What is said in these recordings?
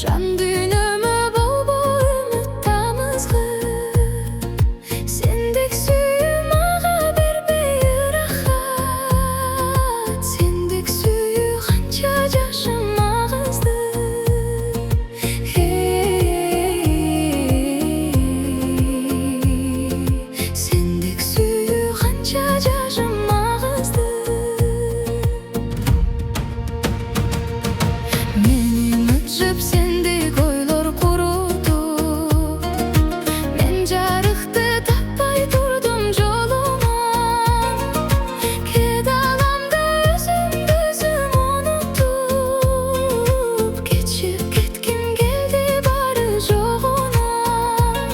Can düğünümü bol bol ümüttamızgı. Sendek sүйüm ağa бербей рахат. Sendek сүйүү канча жашым агызды. Sendek сүйүү канча жашым агызды. Менин өтүп сендек ойлор курутуп, мен жарыкты таппай турдум жолуман. Кет аламда өзүмдү өзүм унутуп, кечип кетким келди баары жогунан.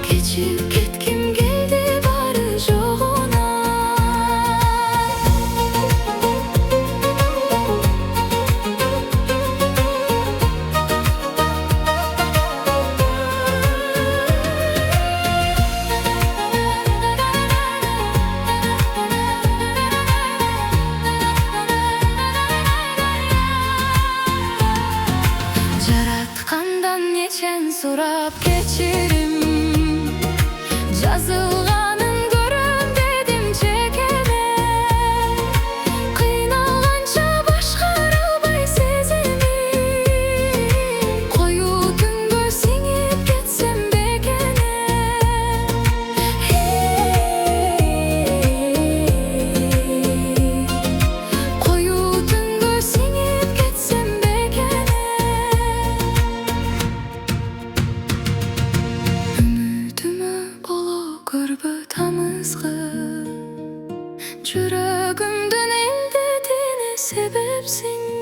Кечип кетким келди баары жогунан. Жараткандан нечен сурап кечирим, жазылганын көрөм дедим чекеме. Кыйналганча башкара албай сезимим, коюу түнгө сиңип кетсем бекене. Коюу түнгө сиңип кетсем бекене. Үмүтүмө боло көрбө тамызгы. Жүрөгүмдүн элдетине себепсиң.